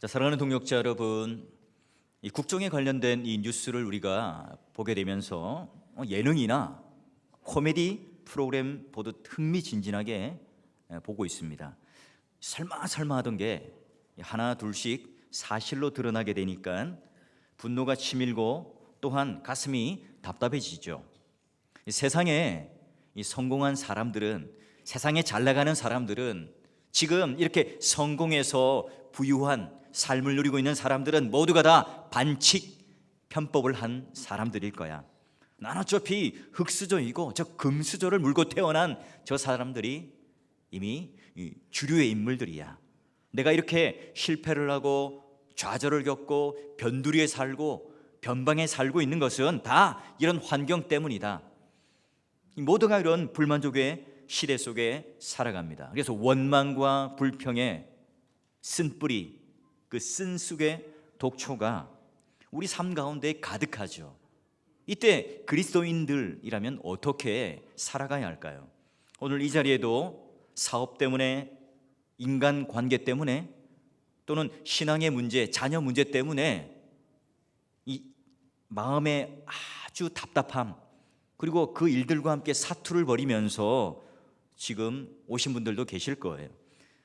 자, 사랑하는 동역자 여러분, 이 국정에 관련된 이 뉴스를 우리가 보게 되면서 예능이나 코미디 프로그램 보듯 흥미진진하게 보고 있습니다. 설마 하던 게 하나 둘씩 사실로 드러나게 되니까 분노가 치밀고 또한 가슴이 답답해지죠. 세상에 이 성공한 사람들은, 세상에 잘 나가는 사람들은, 지금 이렇게 성공해서 부유한 삶을 누리고 있는 사람들은 모두가 다 반칙 편법을 한 사람들일 거야. 난 어차피 흙수저이고 저 금수저를 물고 태어난 저 사람들이 이미 주류의 인물들이야. 내가 이렇게 실패를 하고 좌절을 겪고 변두리에 살고 변방에 살고 있는 것은 다 이런 환경 때문이다. 모두가 이런 불만족의 시대 속에 살아갑니다. 그래서 원망과 불평의 쓴뿌리, 그 쓴쑥의 독초가 우리 삶 가운데 가득하죠. 이때 그리스도인들이라면 어떻게 살아가야 할까요? 오늘 이 자리에도 사업 때문에, 인간관계 때문에, 또는 신앙의 문제, 자녀 문제 때문에 이 마음의 아주 답답함, 그리고 그 일들과 함께 사투를 벌이면서 지금 오신 분들도 계실 거예요.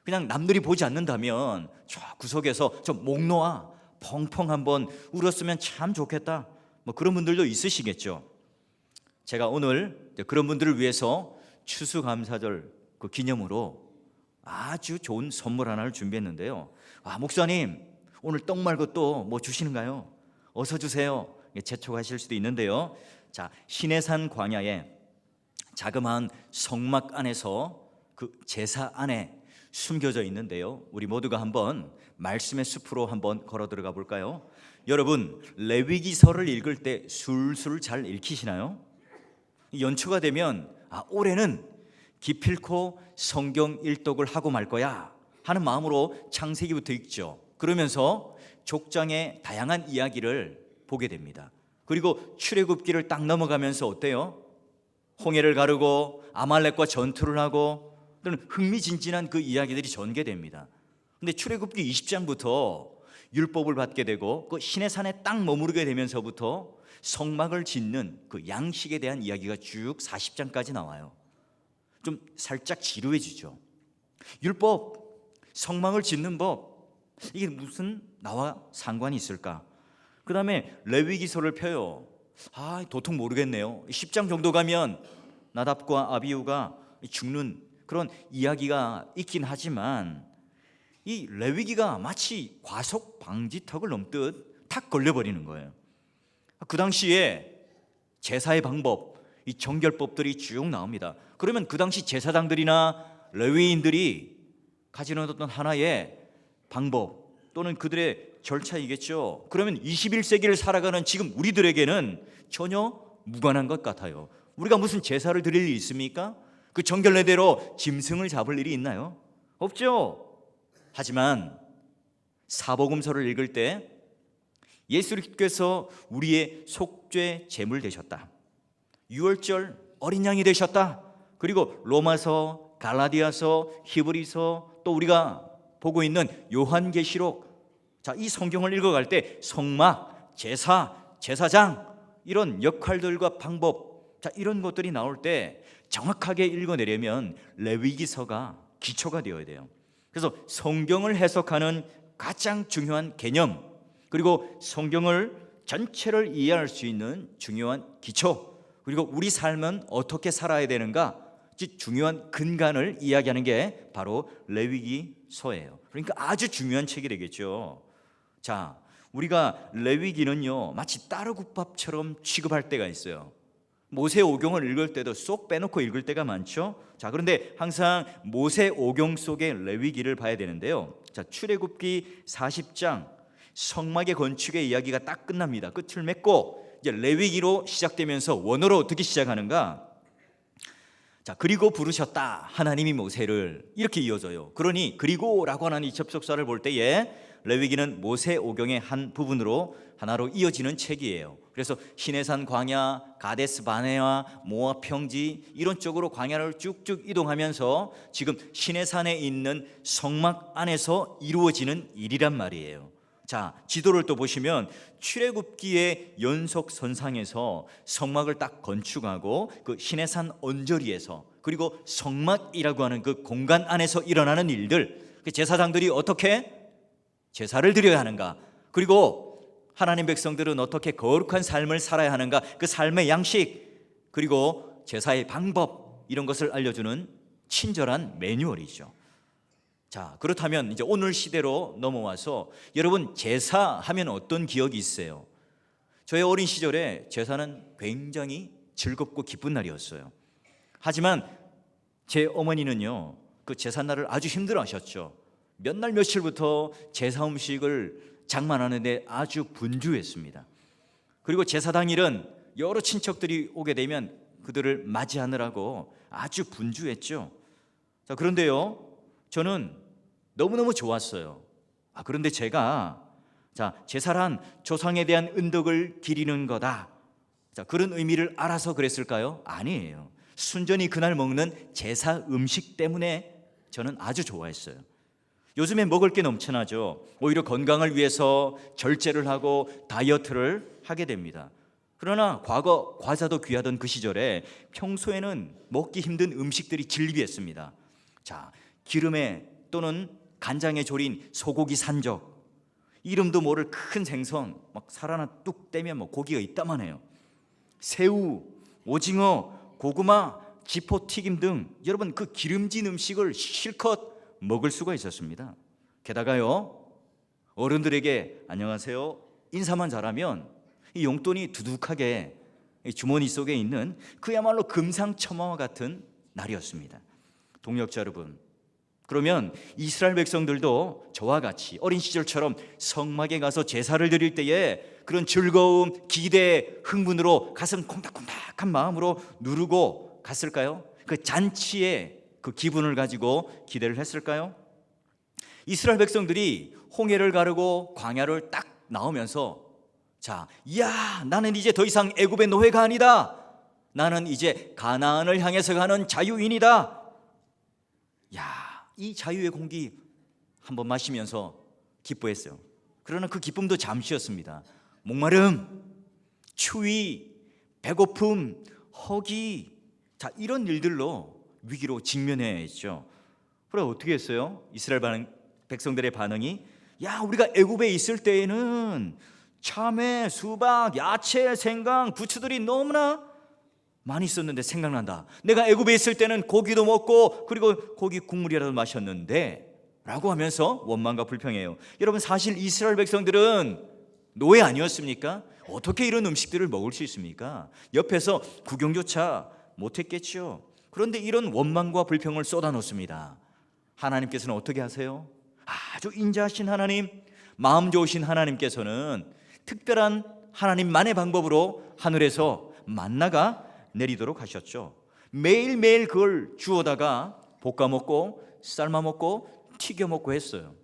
그냥 남들이 보지 않는다면 저 구석에서 저 목 놓아 펑펑 한번 울었으면 참 좋겠다, 뭐 그런 분들도 있으시겠죠. 제가 오늘 그런 분들을 위해서 추수감사절 그 기념으로 아주 좋은 선물 하나를 준비했는데요. 목사님, 오늘 떡 말고 또 뭐 주시는가요? 어서 주세요. 재촉하실 수도 있는데요. 자, 시내산 광야에 자그마한 성막 안에서 그 제사 안에 숨겨져 있는데요. 우리 모두가 한번 말씀의 숲으로 한번 걸어 들어가 볼까요? 여러분, 레위기서를 읽을 때 술술 잘 읽히시나요? 연초가 되면 올해는 기필코 성경 일독을 하고 말 거야 하는 마음으로 창세기부터 읽죠. 그러면서 족장의 다양한 이야기를 보게 됩니다. 그리고 출애굽기를 딱 넘어가면서 어때요? 홍해를 가르고 아말렉과 전투를 하고 또는 흥미진진한 그 이야기들이 전개됩니다. 근데 출애굽기 20장부터 율법을 받게 되고 그 시내산에 딱 머무르게 되면서부터 성막을 짓는 그 양식에 대한 이야기가 쭉 40장까지 나와요. 좀 살짝 지루해지죠. 율법, 성막을 짓는 법, 이게 무슨 나와 상관이 있을까? 그 다음에 레위기서를 펴요. 도통 모르겠네요. 10장 정도 가면 나답과 아비후가 죽는 그런 이야기가 있긴 하지만 이 레위기가 마치 과속 방지턱을 넘듯 탁 걸려버리는 거예요. 그 당시에 제사의 방법, 이 정결법들이 쭉 나옵니다. 그러면 그 당시 제사장들이나 레위인들이 가지는 어떤 하나의 방법 또는 그들의 절차이겠죠. 그러면 21세기를 살아가는 지금 우리들에게는 전혀 무관한 것 같아요. 우리가 무슨 제사를 드릴 일이 있습니까? 그 정결례대로 짐승을 잡을 일이 있나요? 없죠. 하지만 사복음서를 읽을 때 예수님께서 우리의 속죄 제물 되셨다, 유월절 어린 양이 되셨다, 그리고 로마서, 갈라디아서, 히브리서, 또 우리가 보고 있는 요한계시록, 자, 이 성경을 읽어갈 때 성막, 제사, 제사장 이런 역할들과 방법, 자, 이런 것들이 나올 때 정확하게 읽어내려면 레위기서가 기초가 되어야 돼요. 그래서 성경을 해석하는 가장 중요한 개념, 그리고 성경을 전체를 이해할 수 있는 중요한 기초, 그리고 우리 삶은 어떻게 살아야 되는가, 중요한 근간을 이야기하는 게 바로 레위기서예요. 그러니까 아주 중요한 책이 되겠죠. 자, 우리가 레위기는요 마치 따르국밥처럼 취급할 때가 있어요. 모세오경을 읽을 때도 쏙 빼놓고 읽을 때가 많죠. 자, 그런데 항상 모세오경 속의 레위기를 봐야 되는데요. 자, 출애굽기 40장 성막의 건축의 이야기가 딱 끝납니다. 끝을 맺고 이제 레위기로 시작되면서 원어로 어떻게 시작하는가? 자, 그리고 부르셨다 하나님이 모세를, 이렇게 이어져요. 그러니 그리고라고 하는 이 접속사를 볼 때에 레위기는 모세오경의 한 부분으로 하나로 이어지는 책이에요. 그래서 시내산 광야, 가데스 바네아, 모압 평지 이런 쪽으로 광야를 쭉쭉 이동하면서 지금 시내산에 있는 성막 안에서 이루어지는 일이란 말이에요. 자, 지도를 또 보시면 출애굽기의 연속선상에서 성막을 딱 건축하고 그 시내산 언저리에서, 그리고 성막이라고 하는 그 공간 안에서 일어나는 일들, 그 제사장들이 어떻게 제사를 드려야 하는가, 그리고 하나님 백성들은 어떻게 거룩한 삶을 살아야 하는가, 그 삶의 양식, 그리고 제사의 방법, 이런 것을 알려주는 친절한 매뉴얼이죠. 자, 그렇다면 이제 오늘 시대로 넘어와서 여러분, 제사하면 어떤 기억이 있어요? 저의 어린 시절에 제사는 굉장히 즐겁고 기쁜 날이었어요. 하지만 제 어머니는요, 그 제삿날을 아주 힘들어 하셨죠. 몇 날 며칠부터 제사 음식을 장만하는데 아주 분주했습니다. 그리고 제사 당일은 여러 친척들이 오게 되면 그들을 맞이하느라고 아주 분주했죠. 자, 그런데요, 저는 너무너무 좋았어요. 그런데 제가 제사란 조상에 대한 은덕을 기리는 거다, 그런 의미를 알아서 그랬을까요? 아니에요. 순전히 그날 먹는 제사 음식 때문에 저는 아주 좋아했어요. 요즘에 먹을 게 넘쳐나죠. 오히려 건강을 위해서 절제를 하고 다이어트를 하게 됩니다. 그러나 과거 과자도 귀하던 그 시절에 평소에는 먹기 힘든 음식들이 진리비했습니다. 자, 기름에 또는 간장에 졸인 소고기 산적, 이름도 모를 큰 생선, 막 살 하나 뚝 떼면 뭐 고기가 있다만 해요. 새우, 오징어, 고구마, 지포튀김 등 여러분, 그 기름진 음식을 실컷 먹을 수가 있었습니다. 게다가요, 어른들에게 안녕하세요 인사만 잘하면 이 용돈이 두둑하게 주머니 속에 있는 그야말로 금상첨화와 같은 날이었습니다. 동역자 여러분, 그러면 이스라엘 백성들도 저와 같이 어린 시절처럼 성막에 가서 제사를 드릴 때에 그런 즐거움, 기대, 흥분으로 가슴 콩닥콩닥한 마음으로 누르고 갔을까요? 그 잔치의 그 기분을 가지고 기대를 했을까요? 이스라엘 백성들이 홍해를 가르고 광야를 딱 나오면서, 이야, 나는 이제 더 이상 애굽의 노예가 아니다, 나는 이제 가나안을 향해서 가는 자유인이다. 이 자유의 공기 한번 마시면서 기뻐했어요. 그러나 그 기쁨도 잠시였습니다. 목마름, 추위, 배고픔, 허기, 이런 일들로 위기로 직면해야 했죠. 그래 어떻게 했어요? 이스라엘 백성들의 반응이, 우리가 애굽에 있을 때에는 참외, 수박, 야채, 생강, 부추들이 너무나 많이 있었는데 생각난다. 내가 애굽에 있을 때는 고기도 먹고 그리고 고기 국물이라도 마셨는데, 라고 하면서 원망과 불평해요. 여러분, 사실 이스라엘 백성들은 노예 아니었습니까? 어떻게 이런 음식들을 먹을 수 있습니까? 옆에서 구경조차 못했겠죠. 그런데 이런 원망과 불평을 쏟아놓습니다. 하나님께서는 어떻게 하세요? 아주 인자하신 하나님, 마음 좋으신 하나님께서는 특별한 하나님만의 방법으로 하늘에서 만나가 내리도록 하셨죠. 매일매일 그걸 주워다가 볶아 먹고 삶아 먹고 튀겨 먹고 했어요.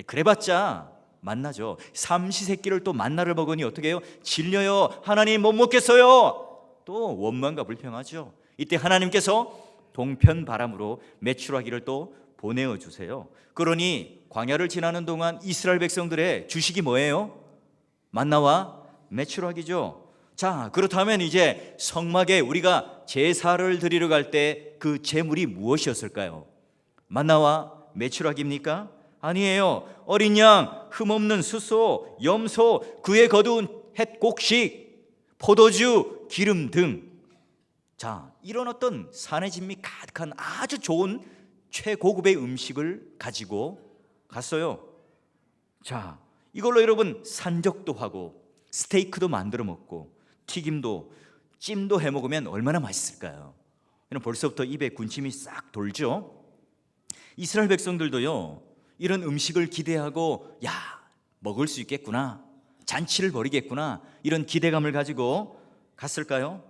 그래봤자 만나죠. 삼시세끼를 또 만나를 먹으니 어떻게 해요? 질려요. 하나님 못 먹겠어요. 또 원망과 불평하죠. 이때 하나님께서 동편 바람으로 메추라기를 또 보내어 주세요. 그러니 광야를 지나는 동안 이스라엘 백성들의 주식이 뭐예요? 만나와 메추라기죠. 그렇다면 이제 성막에 우리가 제사를 드리러 갈 때 그 제물이 무엇이었을까요? 만나와 메추라기입니까? 아니에요. 어린 양, 흠없는 숫소, 염소, 그의 거두은 햇곡식, 포도주, 기름 등, 이런 어떤 산의 진미 가득한 아주 좋은 최고급의 음식을 가지고 갔어요. 이걸로 여러분 산적도 하고 스테이크도 만들어 먹고 튀김도 찜도 해 먹으면 얼마나 맛있을까요? 벌써부터 입에 군침이 싹 돌죠. 이스라엘 백성들도요, 이런 음식을 기대하고 먹을 수 있겠구나, 잔치를 벌이겠구나, 이런 기대감을 가지고 갔을까요?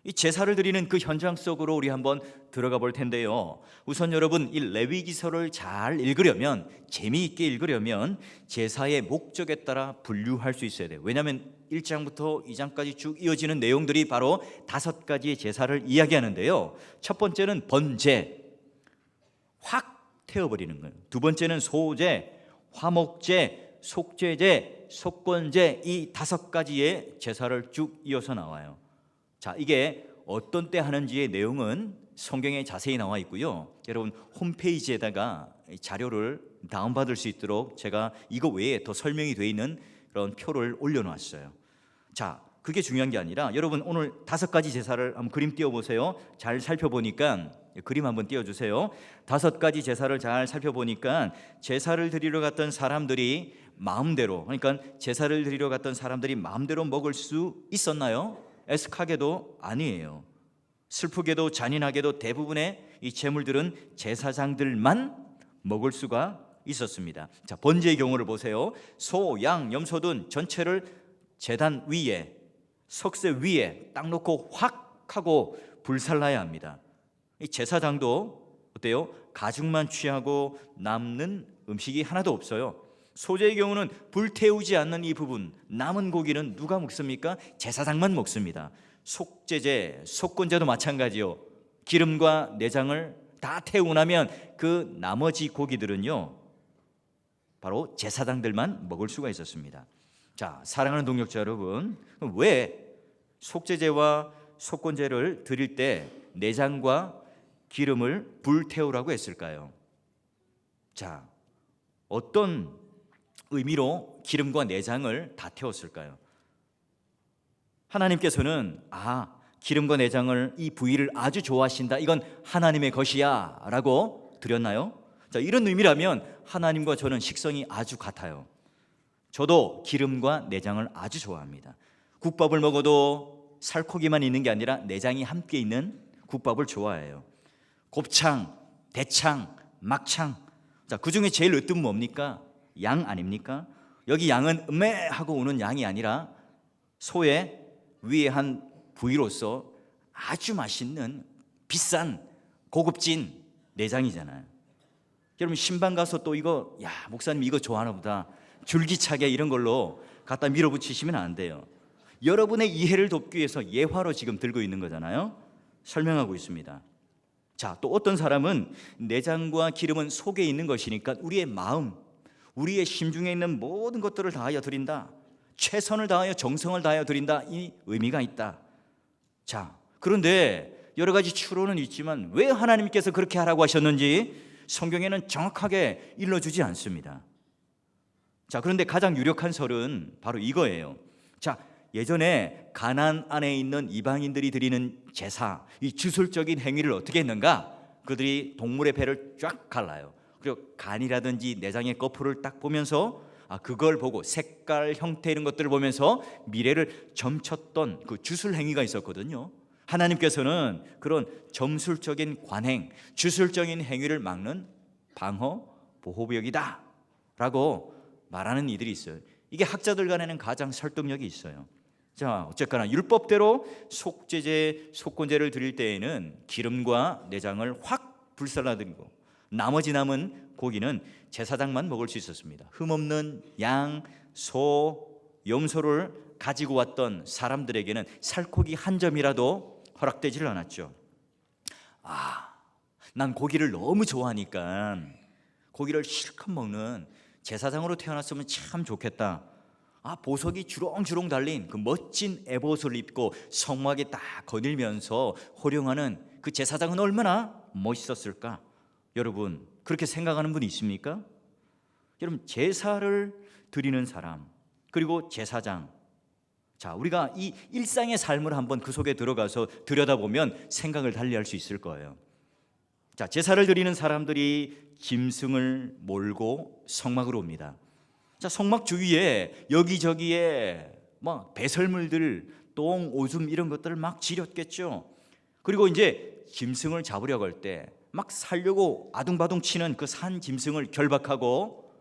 이 제사를 드리는 그 현장 속으로 우리 한번 들어가 볼 텐데요. 우선 여러분, 이 레위기서를 잘 읽으려면, 재미있게 읽으려면 제사의 목적에 따라 분류할 수 있어야 돼요. 왜냐하면 1장부터 2장까지 쭉 이어지는 내용들이 바로 5가지의 제사를 이야기하는데요. 첫 번째는 번제, 확 태워버리는 거예요. 두 번째는 소제, 화목제, 속죄제, 속건제, 이 5가지의 제사를 쭉 이어서 나와요. 자, 이게 어떤 때 하는지의 내용은 성경에 자세히 나와 있고요. 여러분 홈페이지에다가 자료를 다운받을 수 있도록 제가 이거 외에 더 설명이 되어 있는 그런 표를 올려놨어요. 자, 그게 중요한 게 아니라 여러분 오늘 5가지 제사를 한번 그림 띄워보세요. 잘 살펴보니까, 그림 한번 띄워주세요. 5가지 제사를 잘 살펴보니까 제사를 드리러 갔던 사람들이 마음대로, 그러니까 제사를 드리러 갔던 사람들이 마음대로 먹을 수 있었나요? 애석하게도 아니에요. 슬프게도 잔인하게도 대부분의 이 제물들은 제사장들만 먹을 수가 있었습니다. 자, 번제의 경우를 보세요. 소, 양, 염소 등 전체를 제단 위에, 석쇠 위에 딱 놓고 확 하고 불살라야 합니다. 이 제사장도 어때요? 가죽만 취하고 남는 음식이 하나도 없어요. 소제의 경우는 불태우지 않는 이 부분, 남은 고기는 누가 먹습니까? 제사장만 먹습니다. 속죄제, 속건제도 마찬가지요. 기름과 내장을 다 태우고 나면 그 나머지 고기들은요, 바로 제사장들만 먹을 수가 있었습니다. 자, 사랑하는 동역자 여러분, 왜 속죄제와 속건제를 드릴 때 내장과 기름을 불태우라고 했을까요? 자, 어떤 의미로 기름과 내장을 다 태웠을까요? 하나님께서는 기름과 내장을, 이 부위를 아주 좋아하신다, 이건 하나님의 것이야 라고 드렸나요? 자, 이런 의미라면 하나님과 저는 식성이 아주 같아요. 저도 기름과 내장을 아주 좋아합니다. 국밥을 먹어도 살코기만 있는 게 아니라 내장이 함께 있는 국밥을 좋아해요. 곱창, 대창, 막창. 자, 그 중에 제일 으뜸 뭡니까? 양 아닙니까? 여기 양은 하고 우는 양이 아니라 소의 위에 한 부위로서 아주 맛있는 비싼 고급진 내장이잖아요. 여러분 신방 가서 또 이거, 목사님 이거 좋아하나 보다, 줄기차게 이런 걸로 갖다 밀어붙이시면 안 돼요. 여러분의 이해를 돕기 위해서 예화로 지금 들고 있는 거잖아요. 설명하고 있습니다. 자, 또 어떤 사람은 내장과 기름은 속에 있는 것이니까 우리의 마음, 우리의 심중에 있는 모든 것들을 다하여 드린다, 최선을 다하여 정성을 다하여 드린다, 이 의미가 있다. 자, 그런데 여러 가지 추론은 있지만 왜 하나님께서 그렇게 하라고 하셨는지 성경에는 정확하게 일러주지 않습니다. 자, 그런데 가장 유력한 설은 바로 이거예요. 자, 예전에 가나안 안에 있는 이방인들이 드리는 제사, 이 주술적인 행위를 어떻게 했는가? 그들이 동물의 배를 쫙 갈라요. 그리고 간이라든지 내장의 거풀을 딱 보면서 그걸 보고 색깔, 형태 이런 것들을 보면서 미래를 점쳤던 그 주술 행위가 있었거든요. 하나님께서는 그런 점술적인 관행, 주술적인 행위를 막는 방어 보호벽이다 라고 말하는 이들이 있어요. 이게 학자들 간에는 가장 설득력이 있어요. 자, 어쨌거나 율법대로 속죄제, 속건제를 드릴 때에는 기름과 내장을 확 불살라드리고 나머지 남은 고기는 제사장만 먹을 수 있었습니다. 흠없는 양, 소, 염소를 가지고 왔던 사람들에게는 살코기 한 점이라도 허락되지를 않았죠. 난 고기를 너무 좋아하니까 고기를 실컷 먹는 제사장으로 태어났으면 참 좋겠다. 보석이 주렁주렁 달린 그 멋진 에봇을 입고 성막에 딱 거닐면서 호령하는 그 제사장은 얼마나 멋있었을까? 여러분, 그렇게 생각하는 분이 있습니까? 여러분, 제사를 드리는 사람, 그리고 제사장, 자, 우리가 이 일상의 삶을 한번 그 속에 들어가서 들여다보면 생각을 달리할 수 있을 거예요. 자, 제사를 드리는 사람들이 짐승을 몰고 성막으로 옵니다. 자, 성막 주위에 여기저기에 막 배설물들, 똥, 오줌 이런 것들을 막 지렸겠죠. 그리고 이제 짐승을 잡으려고 할 때 막 살려고 아둥바둥 치는 그 산 짐승을 결박하고,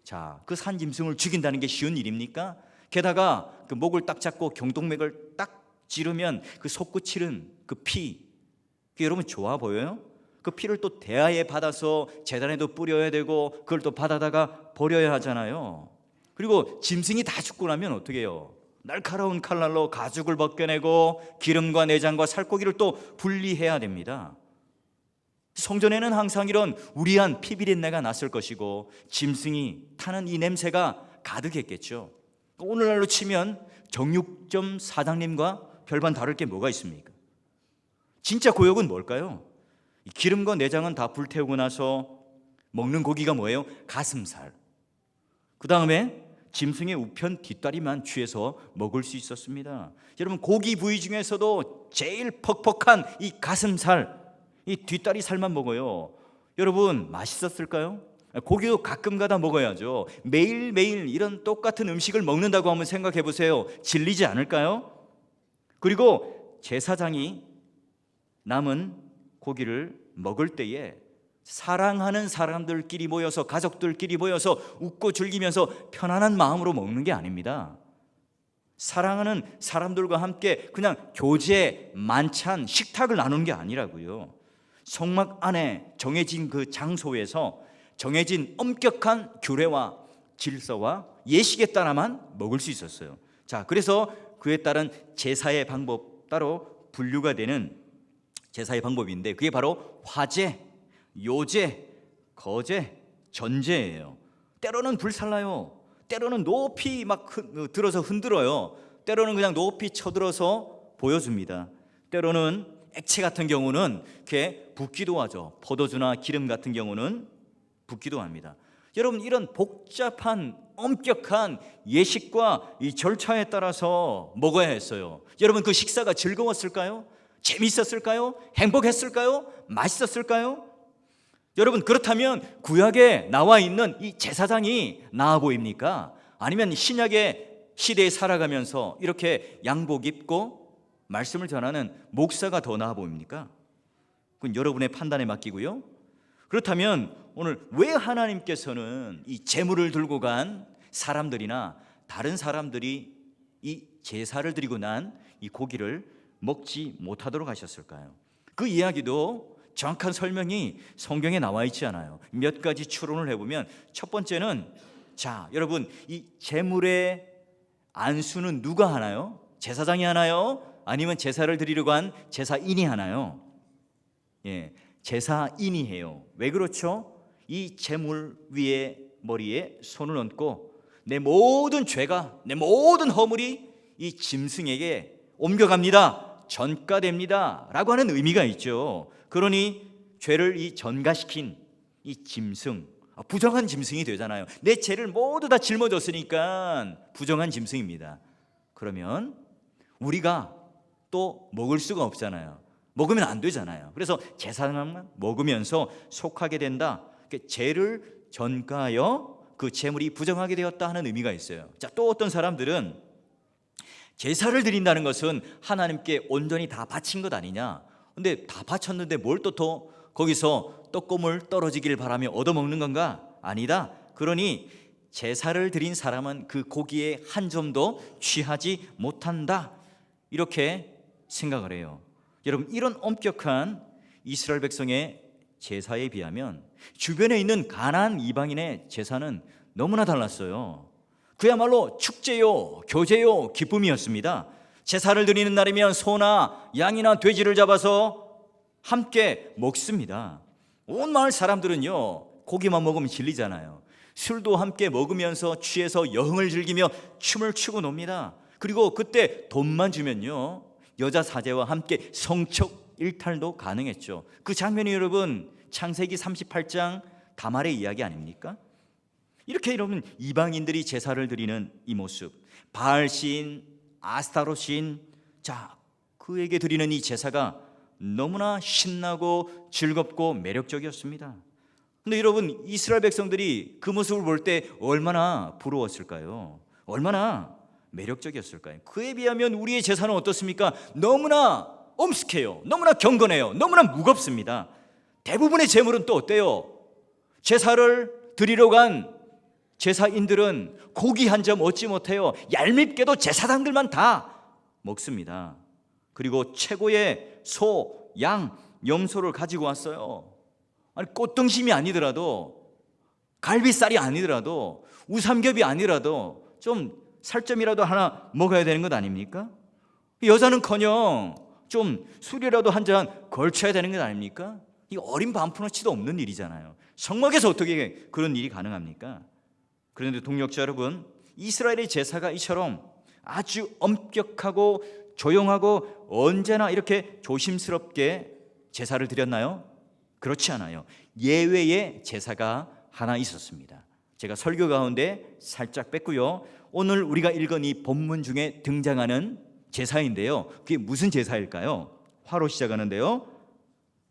자, 그 산 짐승을 죽인다는 게 쉬운 일입니까? 게다가 그 목을 딱 잡고 경동맥을 딱 찌르면 그 솟구치는 그 피, 그게 여러분 좋아 보여요? 그 피를 또 대야에 받아서 제단에도 뿌려야 되고 그걸 또 받아다가 버려야 하잖아요. 그리고 짐승이 다 죽고 나면 어떻게 해요? 날카로운 칼날로 가죽을 벗겨내고 기름과 내장과 살코기를 또 분리해야 됩니다. 성전에는 항상 이런 우리한 피비린내가 났을 것이고 짐승이 타는 이 냄새가 가득했겠죠. 오늘날로 치면 정육점 사장님과 별반 다를 게 뭐가 있습니까? 진짜 고역은 뭘까요? 기름과 내장은 다 불태우고 나서 먹는 고기가 뭐예요? 가슴살. 그 다음에 짐승의 우편 뒷다리만 취해서 먹을 수 있었습니다. 여러분, 고기 부위 중에서도 제일 퍽퍽한 이 가슴살, 이 뒷다리 살만 먹어요. 여러분, 맛있었을까요? 고기도 가끔 가다 먹어야죠. 매일매일 이런 똑같은 음식을 먹는다고 한번 생각해 보세요. 질리지 않을까요? 그리고 제사장이 남은 고기를 먹을 때에 사랑하는 사람들끼리 모여서, 가족들끼리 모여서 웃고 즐기면서 편안한 마음으로 먹는 게 아닙니다. 사랑하는 사람들과 함께 그냥 교제, 만찬, 식탁을 나누는 게 아니라고요. 성막 안에 정해진 그 장소에서 정해진 엄격한 규례와 질서와 예식에 따라만 먹을 수 있었어요. 자, 그래서 그에 따른 제사의 방법, 따로 분류가 되는 제사의 방법인데 그게 바로 화제, 요제, 거제, 전제예요. 때로는 불살라요. 때로는 높이 막 들어서 흔들어요. 때로는 그냥 높이 쳐들어서 보여줍니다. 때로는 액체 같은 경우는 이렇게 붓기도 하죠. 포도주나 기름 같은 경우는 붓기도 합니다. 여러분, 이런 복잡한 엄격한 예식과 이 절차에 따라서 먹어야 했어요. 여러분, 그 식사가 즐거웠을까요? 재밌었을까요? 행복했을까요? 맛있었을까요? 여러분, 그렇다면 구약에 나와 있는 이 제사장이 나아 보입니까? 아니면 신약의 시대에 살아가면서 이렇게 양복 입고 말씀을 전하는 목사가 더 나아 보입니까? 그건 여러분의 판단에 맡기고요. 그렇다면 오늘 왜 하나님께서는 이 제물을 들고 간 사람들이나 다른 사람들이 이 제사를 드리고 난 이 고기를 먹지 못하도록 하셨을까요? 그 이야기도 정확한 설명이 성경에 나와 있지 않아요. 몇 가지 추론을 해보면 첫 번째는, 자, 여러분, 이 제물의 안수는 누가 하나요? 제사장이 하나요? 아니면 제사를 드리려고 한 제사인이 하나요? 예, 제사인이 해요. 왜 그렇죠? 이 제물 위에 머리에 손을 얹고 내 모든 죄가, 내 모든 허물이 이 짐승에게 옮겨갑니다, 전가됩니다 라고 하는 의미가 있죠. 그러니 죄를 이 전가시킨 이 짐승, 부정한 짐승이 되잖아요. 내 죄를 모두 다 짊어졌으니까 부정한 짐승입니다. 그러면 우리가 또 먹을 수가 없잖아요. 먹으면 안 되잖아요. 그래서 제사장만 먹으면서 속하게 된다, 죄를 전가하여 그 제물이 부정하게 되었다 하는 의미가 있어요. 자, 또 어떤 사람들은 제사를 드린다는 것은 하나님께 온전히 다 바친 것 아니냐, 근데 다 바쳤는데 뭘 또 더 거기서 떡고물 떨어지길 바라며 얻어먹는 건가? 아니다. 그러니 제사를 드린 사람은 그 고기에 한 점도 취하지 못한다, 이렇게 생각을 해요. 여러분, 이런 엄격한 이스라엘 백성의 제사에 비하면 주변에 있는 가나안 이방인의 제사는 너무나 달랐어요. 그야말로 축제요, 교제요, 기쁨이었습니다. 제사를 드리는 날이면 소나 양이나 돼지를 잡아서 함께 먹습니다. 온 마을 사람들은요, 고기만 먹으면 질리잖아요. 술도 함께 먹으면서 취해서 여흥을 즐기며 춤을 추고 놉니다. 그리고 그때 돈만 주면요, 여자 사제와 함께 성적 일탈도 가능했죠. 그 장면이 여러분 창세기 38장 다말의 이야기 아닙니까? 이렇게 여러분 이방인들이 제사를 드리는 이 모습, 바알신, 아스타롯신, 자, 그에게 드리는 이 제사가 너무나 신나고 즐겁고 매력적이었습니다. 근데 여러분, 이스라엘 백성들이 그 모습을 볼 때 얼마나 부러웠을까요? 얼마나 매력적이었을까요? 그에 비하면 우리의 제사는 어떻습니까? 너무나 엄숙해요. 너무나 경건해요. 너무나 무겁습니다. 대부분의 제물은 또 어때요? 제사를 드리러 간 제사인들은 고기 한 점 얻지 못해요. 얄밉게도 제사장들만 다 먹습니다. 그리고 최고의 소, 양, 염소를 가지고 왔어요. 아니 꽃등심이 아니더라도, 갈비살이 아니더라도, 우삼겹이 아니라도 좀 살점이라도 하나 먹어야 되는 것 아닙니까? 여자는커녕 좀 술이라도 한 잔 걸쳐야 되는 것 아닙니까? 이 어린 반푼어치도 없는 일이잖아요. 성막에서 어떻게 그런 일이 가능합니까? 그런데 동역자 여러분, 이스라엘의 제사가 이처럼 아주 엄격하고 조용하고 언제나 이렇게 조심스럽게 제사를 드렸나요? 그렇지 않아요. 예외의 제사가 하나 있었습니다. 제가 설교 가운데 살짝 뺐고요. 오늘 우리가 읽은 이 본문 중에 등장하는 제사인데요. 그게 무슨 제사일까요? 화로 시작하는데요.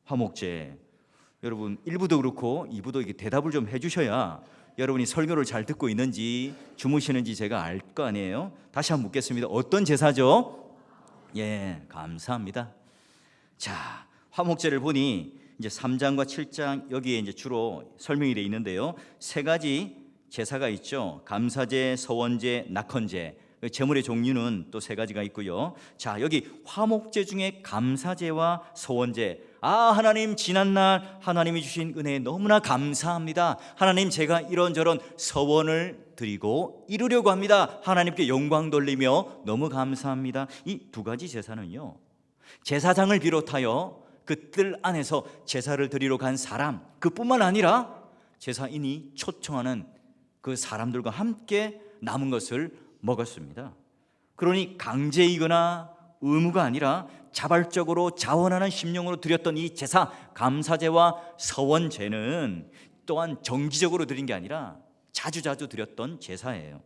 화목제. 여러분 1부도 그렇고 2부도 이렇게 대답을 좀 해주셔야 여러분이 설교를 잘 듣고 있는지 주무시는지 제가 알 거 아니에요. 다시 한번 묻겠습니다. 어떤 제사죠? 예, 감사합니다. 자, 화목제를 보니 이제 3장과 7장 여기에 이제 주로 설명이 되어 있는데요. 세 가지 제사가 있죠. 감사제, 서원제, 낙헌제. 제물의 종류는 또 세 가지가 있고요. 자, 여기 화목제 중에 감사제와 서원제. 하나님, 지난날 하나님이 주신 은혜에 너무나 감사합니다. 하나님, 제가 이런저런 서원을 드리고 이루려고 합니다. 하나님께 영광 돌리며 너무 감사합니다. 이 두 가지 제사는요, 제사장을 비롯하여 그 뜰 안에서 제사를 드리러 간 사람, 그뿐만 아니라 제사인이 초청하는 그 사람들과 함께 남은 것을 먹었습니다. 그러니 강제이거나 의무가 아니라 자발적으로 자원하는 심령으로 드렸던 이 제사, 감사제와 서원제는 또한 정기적으로 드린 게 아니라 자주자주 드렸던 제사예요.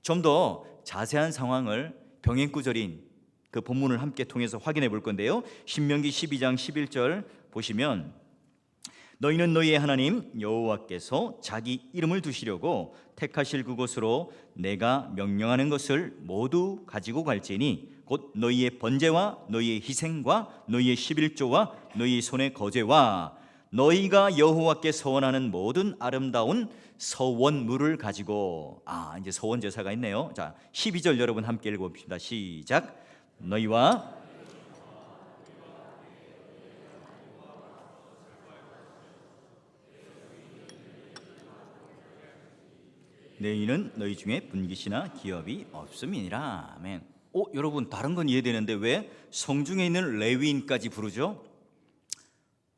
좀 더 자세한 상황을 병행구절인 그 본문을 함께 통해서 확인해 볼 건데요. 신명기 12장 11절 보시면, 너희는 너희의 하나님 여호와께서 자기 이름을 두시려고 택하실 그곳으로 내가 명령하는 것을 모두 가지고 갈지니 곧 너희의 번제와 너희의 희생과 너희의 11조와 너희의 손의 거제와 너희가 여호와께 서원하는 모든 아름다운 서원물을 가지고. 이제 서원 제사가 있네요. 자, 12절 여러분 함께 읽어봅시다. 시작. 너희와 너희는 너희 중에 분깃이나 기업이 없음이니라. 아멘. 여러분 다른 건 이해되는데 왜 성중에 있는 레위인까지 부르죠?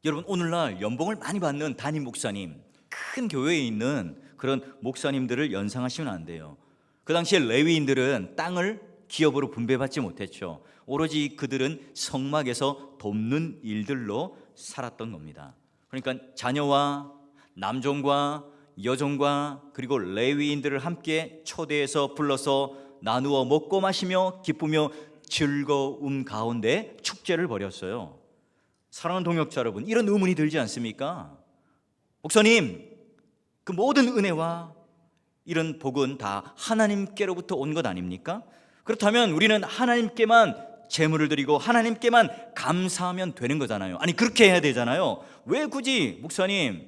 여러분 오늘날 연봉을 많이 받는 담임 목사님, 큰 교회에 있는 그런 목사님들을 연상하시면 안 돼요. 그 당시에 레위인들은 땅을 기업으로 분배받지 못했죠. 오로지 그들은 성막에서 돕는 일들로 살았던 겁니다. 그러니까 자녀와 남종과 여종과 그리고 레위인들을 함께 초대해서 불러서 나누어 먹고 마시며 기쁘며 즐거움 가운데 축제를 벌였어요. 사랑하는 동역자 여러분, 이런 의문이 들지 않습니까? 목사님, 그 모든 은혜와 이런 복은 다 하나님께로부터 온 것 아닙니까? 그렇다면 우리는 하나님께만 제물을 드리고 하나님께만 감사하면 되는 거잖아요. 아니 그렇게 해야 되잖아요. 왜 굳이 목사님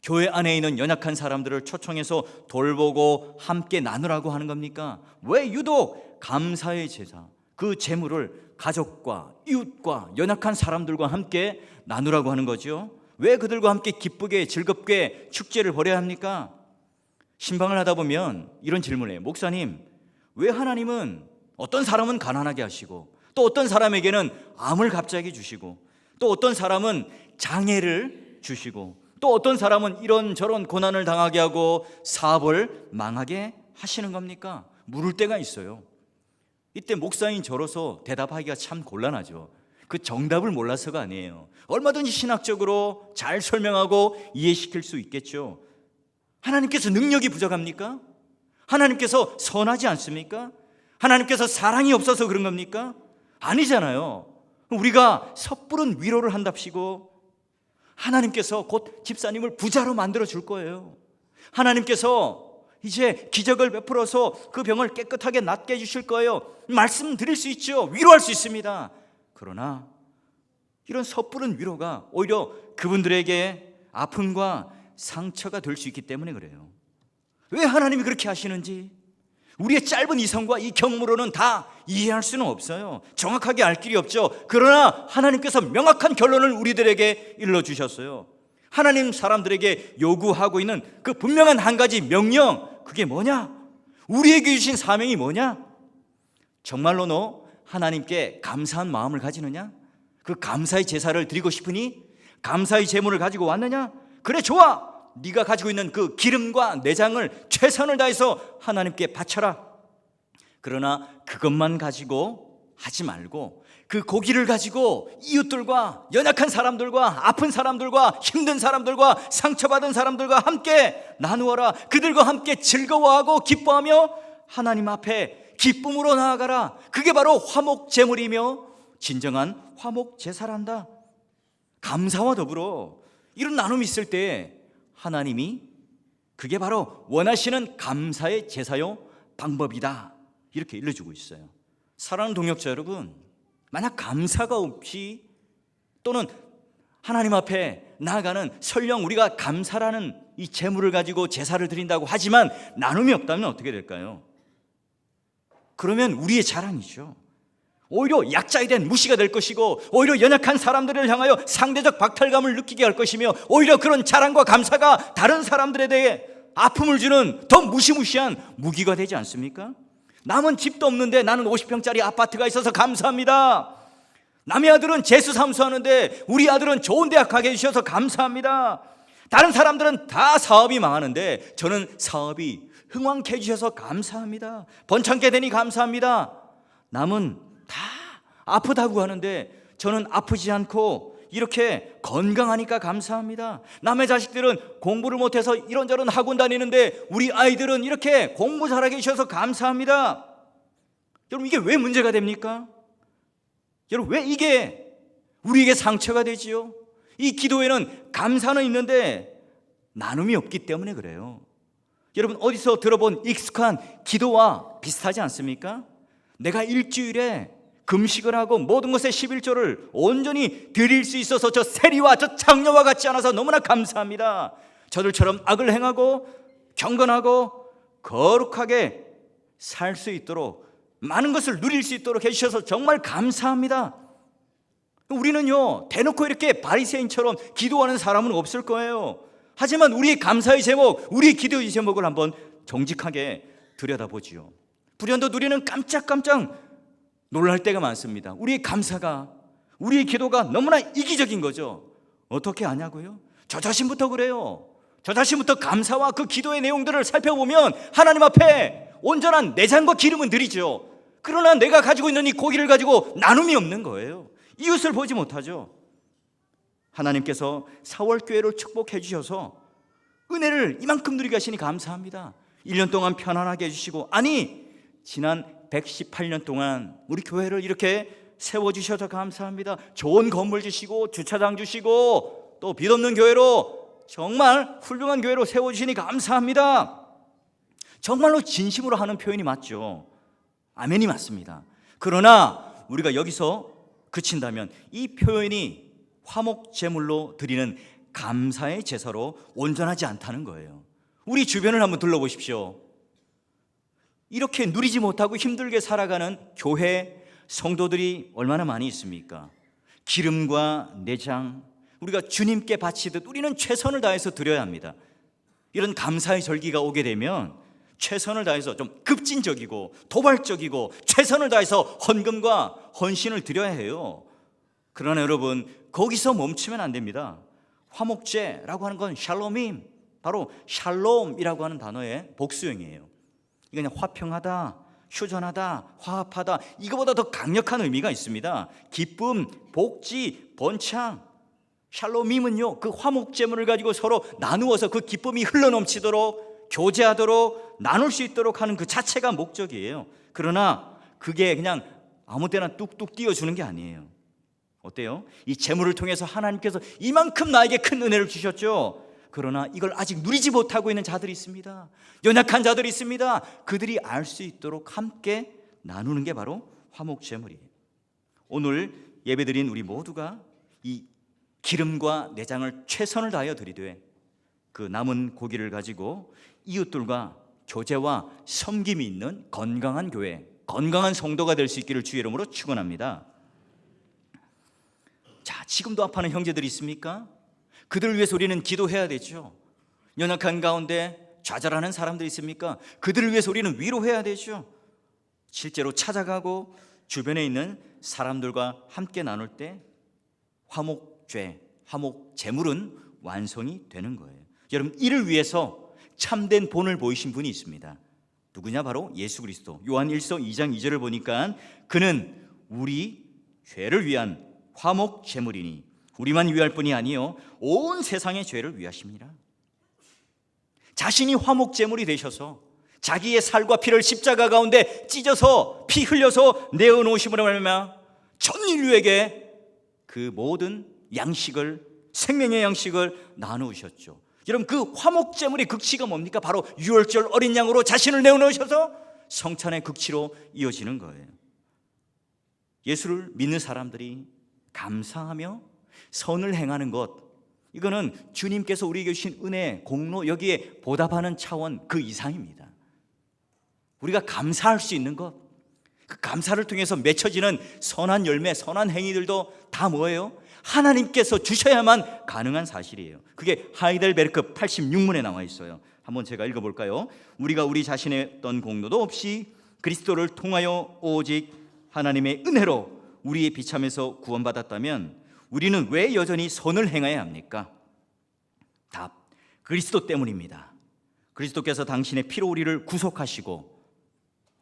교회 안에 있는 연약한 사람들을 초청해서 돌보고 함께 나누라고 하는 겁니까? 왜 유독 감사의 제사, 그 제물을 가족과 이웃과 연약한 사람들과 함께 나누라고 하는 거죠? 왜 그들과 함께 기쁘게 즐겁게 축제를 벌여야 합니까? 신방을 하다 보면 이런 질문을 해요. 목사님, 왜 하나님은 어떤 사람은 가난하게 하시고 또 어떤 사람에게는 암을 갑자기 주시고 또 어떤 사람은 장애를 주시고 또 어떤 사람은 이런저런 고난을 당하게 하고 사업을 망하게 하시는 겁니까? 물을 때가 있어요. 이때 목사인 저로서 대답하기가 참 곤란하죠. 그 정답을 몰라서가 아니에요. 얼마든지 신학적으로 잘 설명하고 이해시킬 수 있겠죠. 하나님께서 능력이 부족합니까? 하나님께서 선하지 않습니까? 하나님께서 사랑이 없어서 그런 겁니까? 아니잖아요. 우리가 섣부른 위로를 한답시고 하나님께서 곧 집사님을 부자로 만들어 줄 거예요. 하나님께서 이제 기적을 베풀어서 그 병을 깨끗하게 낫게 해주실 거예요. 말씀드릴 수 있죠. 위로할 수 있습니다. 그러나 이런 섣부른 위로가 오히려 그분들에게 아픔과 상처가 될 수 있기 때문에 그래요. 왜 하나님이 그렇게 하시는지, 우리의 짧은 이성과 이 경무로는 다 이해할 수는 없어요. 정확하게 알 길이 없죠. 그러나 하나님께서 명확한 결론을 우리들에게 일러주셨어요. 하나님 사람들에게 요구하고 있는 그 분명한 한 가지 명령, 그게 뭐냐? 우리에게 주신 사명이 뭐냐? 정말로 너 하나님께 감사한 마음을 가지느냐? 그 감사의 제사를 드리고 싶으니? 감사의 제물을 가지고 왔느냐? 그래, 좋아. 네가 가지고 있는 그 기름과 내장을 최선을 다해서 하나님께 바쳐라. 그러나 그것만 가지고 하지 말고 그 고기를 가지고 이웃들과 연약한 사람들과 아픈 사람들과 힘든 사람들과 상처받은 사람들과 함께 나누어라. 그들과 함께 즐거워하고 기뻐하며 하나님 앞에 기쁨으로 나아가라. 그게 바로 화목 제물이며 진정한 화목 제사란다. 감사와 더불어 이런 나눔이 있을 때 하나님이 그게 바로 원하시는 감사의 제사요 방법이다, 이렇게 일러주고 있어요. 사랑하는 동역자 여러분, 만약 감사가 없이 또는 하나님 앞에 나아가는 설령 우리가 감사라는 이 제물을 가지고 제사를 드린다고 하지만 나눔이 없다면 어떻게 될까요? 그러면 우리의 자랑이죠. 오히려 약자에 대한 무시가 될 것이고 오히려 연약한 사람들을 향하여 상대적 박탈감을 느끼게 할 것이며 오히려 그런 자랑과 감사가 다른 사람들에 대해 아픔을 주는 더 무시무시한 무기가 되지 않습니까? 남은 집도 없는데 나는 50평짜리 아파트가 있어서 감사합니다. 남의 아들은 재수삼수하는데 우리 아들은 좋은 대학 가게 해주셔서 감사합니다. 다른 사람들은 다 사업이 망하는데 저는 사업이 흥왕케 해주셔서 감사합니다. 번창게 되니 감사합니다. 남은 다 아프다고 하는데 저는 아프지 않고 이렇게 건강하니까 감사합니다. 남의 자식들은 공부를 못해서 이런저런 학원 다니는데 우리 아이들은 이렇게 공부 잘하게 해주셔서 감사합니다. 여러분, 이게 왜 문제가 됩니까? 여러분, 왜 이게 우리에게 상처가 되지요? 이 기도에는 감사는 있는데 나눔이 없기 때문에 그래요. 여러분, 어디서 들어본 익숙한 기도와 비슷하지 않습니까? 내가 일주일에 금식을 하고 모든 것에 11조를 온전히 드릴 수 있어서 저 세리와 저 장녀와 같지 않아서 너무나 감사합니다. 저들처럼 악을 행하고 경건하고 거룩하게 살 수 있도록 많은 것을 누릴 수 있도록 해주셔서 정말 감사합니다. 우리는요, 대놓고 이렇게 바리새인처럼 기도하는 사람은 없을 거예요. 하지만 우리의 감사의 제목, 우리의 기도의 제목을 한번 정직하게 들여다보지요. 불현듯 우리는 깜짝깜짝 놀랄 때가 많습니다. 우리의 감사가, 우리의 기도가 너무나 이기적인 거죠. 어떻게 아냐고요? 저 자신부터 그래요. 저 자신부터 감사와 그 기도의 내용들을 살펴보면 하나님 앞에 온전한 내장과 기름은 드리죠. 그러나 내가 가지고 있는 이 고기를 가지고 나눔이 없는 거예요. 이웃을 보지 못하죠. 하나님께서 사월교회를 축복해 주셔서 은혜를 이만큼 누리게 하시니 감사합니다. 1년 동안 편안하게 해주시고, 아니 지난 118년 동안 우리 교회를 이렇게 세워주셔서 감사합니다. 좋은 건물 주시고 주차장 주시고 또 빚없는 교회로 정말 훌륭한 교회로 세워주시니 감사합니다. 정말로 진심으로 하는 표현이 맞죠. 아멘이 맞습니다. 그러나 우리가 여기서 그친다면 이 표현이 화목 제물로 드리는 감사의 제사로 온전하지 않다는 거예요. 우리 주변을 한번 둘러보십시오. 이렇게 누리지 못하고 힘들게 살아가는 교회 성도들이 얼마나 많이 있습니까? 기름과 내장, 우리가 주님께 바치듯 우리는 최선을 다해서 드려야 합니다. 이런 감사의 절기가 오게 되면 최선을 다해서 좀 급진적이고 도발적이고 최선을 다해서 헌금과 헌신을 드려야 해요. 그러나 여러분, 거기서 멈추면 안 됩니다. 화목제라고 하는 건 샬롬임, 바로 샬롬이라고 하는 단어의 복수형이에요. 이건 화평하다, 휴전하다, 화합하다, 이거보다 더 강력한 의미가 있습니다. 기쁨, 복지, 번창. 샬롬임은요, 그 화목제물을 가지고 서로 나누어서 그 기쁨이 흘러넘치도록, 교제하도록, 나눌 수 있도록 하는 그 자체가 목적이에요. 그러나 그게 그냥 아무 때나 뚝뚝 띄워주는 게 아니에요. 어때요? 이 제물을 통해서 하나님께서 이만큼 나에게 큰 은혜를 주셨죠. 그러나 이걸 아직 누리지 못하고 있는 자들이 있습니다. 연약한 자들이 있습니다. 그들이 알 수 있도록 함께 나누는 게 바로 화목제물이에요. 오늘 예배드린 우리 모두가 이 기름과 내장을 최선을 다하여 드리되 그 남은 고기를 가지고 이웃들과 교제와 섬김이 있는 건강한 교회, 건강한 성도가 될 수 있기를 주의 이름으로 축원합니다. 자, 지금도 아파하는 형제들이 있습니까? 그들을 위해서 우리는 기도해야 되죠. 연약한 가운데 좌절하는 사람들이 있습니까? 그들을 위해서 우리는 위로해야 되죠. 실제로 찾아가고 주변에 있는 사람들과 함께 나눌 때 화목죄, 화목제물은 완성이 되는 거예요. 여러분, 이를 위해서 참된 본을 보이신 분이 있습니다. 누구냐? 바로 예수 그리스도. 요한 1서 2장 2절을 보니까 그는 우리 죄를 위한 화목제물이니 우리만 위할 뿐이 아니요 온 세상의 죄를 위하십니다. 자신이 화목제물이 되셔서 자기의 살과 피를 십자가 가운데 찢어서 피 흘려서 내어놓으심으로 말미암아 전 인류에게 그 모든 양식을, 생명의 양식을 나누셨죠. 여러분, 그 화목제물의 극치가 뭡니까? 바로 유월절 어린 양으로 자신을 내어놓으셔서 성찬의 극치로 이어지는 거예요. 예수를 믿는 사람들이 감사하며 선을 행하는 것, 이거는 주님께서 우리에게 주신 은혜, 공로, 여기에 보답하는 차원 그 이상입니다. 우리가 감사할 수 있는 것, 그 감사를 통해서 맺혀지는 선한 열매, 선한 행위들도 다 뭐예요? 하나님께서 주셔야만 가능한 사실이에요. 그게 하이델베르크 86문에 나와 있어요. 한번 제가 읽어볼까요? 우리가 우리 자신의 어떤 공로도 없이 그리스도를 통하여 오직 하나님의 은혜로 우리의 비참에서 구원받았다면 우리는 왜 여전히 선을 행해야 합니까? 답, 그리스도 때문입니다. 그리스도께서 당신의 피로 우리를 구속하시고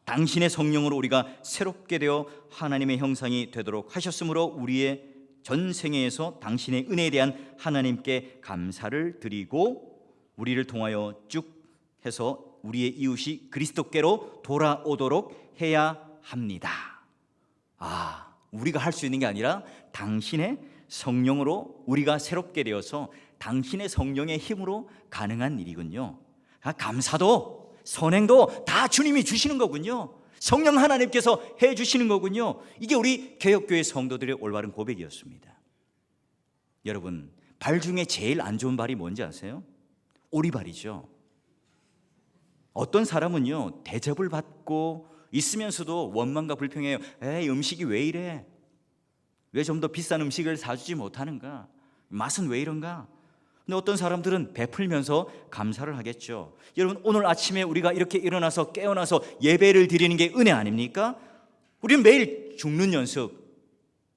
당신의 성령으로 우리가 새롭게 되어 하나님의 형상이 되도록 하셨으므로 우리의 전생애에서 당신의 은혜에 대한 하나님께 감사를 드리고 우리를 통하여 쭉 해서 우리의 이웃이 그리스도께로 돌아오도록 해야 합니다. 우리가 할 수 있는 게 아니라 당신의 성령으로 우리가 새롭게 되어서 당신의 성령의 힘으로 가능한 일이군요. 감사도 선행도 다 주님이 주시는 거군요. 성령 하나님께서 해주시는 거군요. 이게 우리 개혁교회 성도들의 올바른 고백이었습니다. 여러분, 발 중에 제일 안 좋은 발이 뭔지 아세요? 오리발이죠. 어떤 사람은요, 대접을 받고 있으면서도 원망과 불평해요. 에이, 음식이 왜 이래? 왜 좀 더 비싼 음식을 사주지 못하는가? 맛은 왜 이런가? 근데 어떤 사람들은 베풀면서 감사를 하겠죠. 여러분, 오늘 아침에 우리가 이렇게 일어나서 깨어나서 예배를 드리는 게 은혜 아닙니까? 우리는 매일 죽는 연습,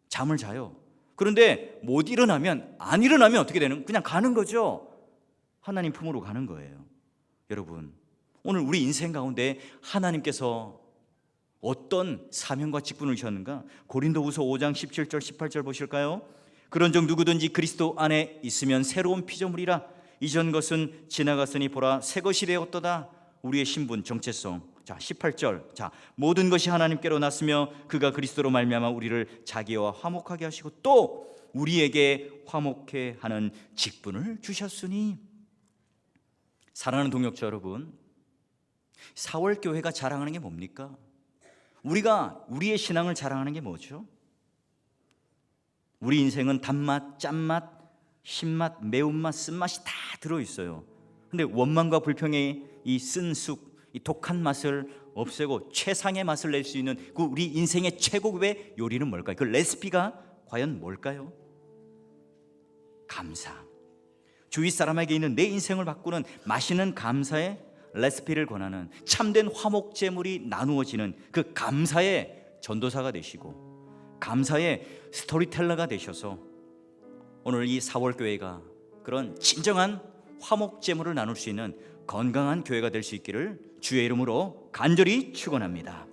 잠을 자요. 그런데 못 일어나면, 안 일어나면 어떻게 되는? 그냥 가는 거죠. 하나님 품으로 가는 거예요. 여러분, 오늘 우리 인생 가운데 하나님께서 어떤 사명과 직분을 주셨는가? 고린도후서 5장 17절 18절 보실까요? 그런즉 누구든지 그리스도 안에 있으면 새로운 피조물이라 이전 것은 지나갔으니 보라 새 것이 되었도다. 우리의 신분, 정체성. 자, 18절. 자, 모든 것이 하나님께로 났으며 그가 그리스도로 말미암아 우리를 자기와 화목하게 하시고 또 우리에게 화목해 하는 직분을 주셨으니. 사랑하는 동역자 여러분, 4월 교회가 자랑하는 게 뭡니까? 우리가 우리의 신앙을 자랑하는 게 뭐죠? 우리 인생은 단맛, 짠맛, 신맛, 매운맛, 쓴맛이 다 들어있어요. 근데 원망과 불평의 이 쓴쑥, 이 독한 맛을 없애고 최상의 맛을 낼 수 있는 그 우리 인생의 최고급의 요리는 뭘까요? 그 레시피가 과연 뭘까요? 감사. 주위 사람에게 있는 내 인생을 바꾸는 맛있는 감사의 레시피를 권하는 참된 화목제물이 나누어지는 그 감사의 전도사가 되시고 감사의 스토리텔러가 되셔서 오늘 이 4월 교회가 그런 진정한 화목제물을 나눌 수 있는 건강한 교회가 될 수 있기를 주의 이름으로 간절히 축원합니다.